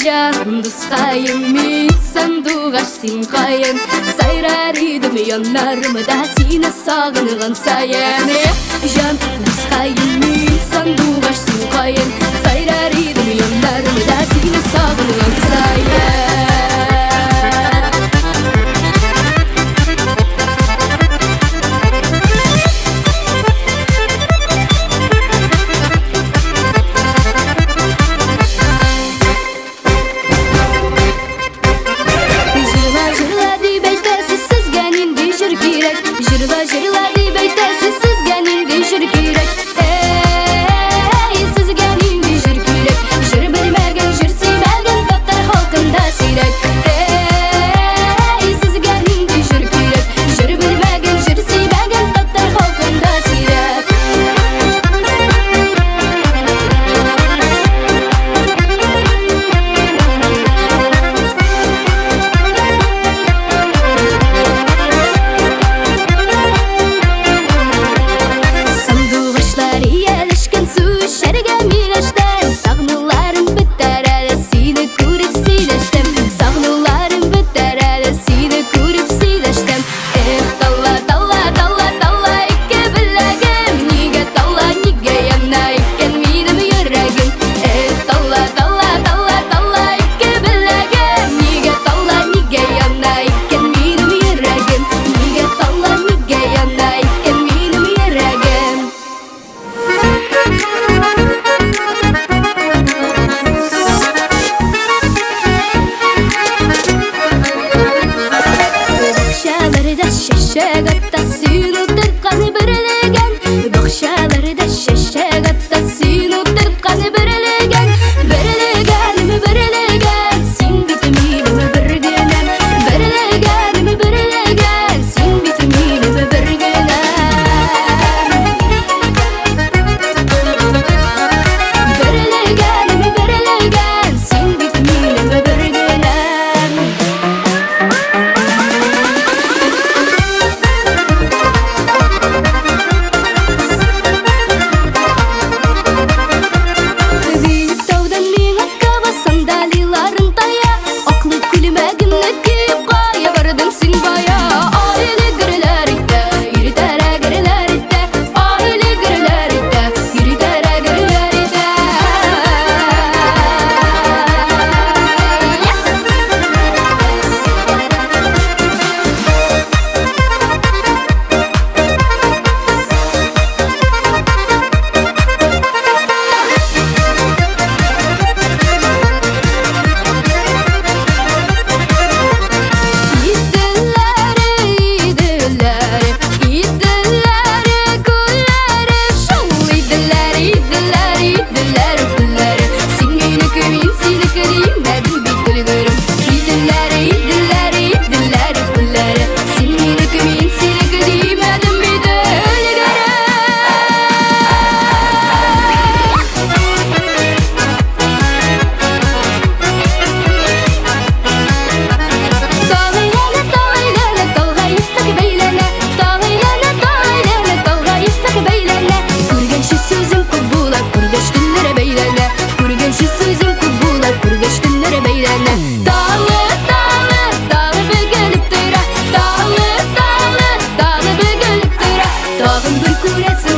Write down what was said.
Can dostayım min sanduğaş sin kayın Sayrar idim yanlarımı da seni sağınığın sayın Can dostayım min sanduğaş sin kayın Sayrar idim yanlarımı da seni sağınığın sayın Jırla jırla di beyte siz genin gişir kirek siz genin gişir kirek Jır bilmegen jır silmegen tatlar halkında sirek siz genin gişir kirek Jır bilmegen jır silmegen tatlar halkında sirek Şeşegatta sinudur kanı birlegen Bakşalarda şeşegatta sinudur kanı birlegen Birlegen mi birlegen Sin bitminimi birgenem Birlegen mi birlegen Sin bitminimi birgenem Birlegen mi birlegen Sin bitminimi birgenem Dağın bir kuresi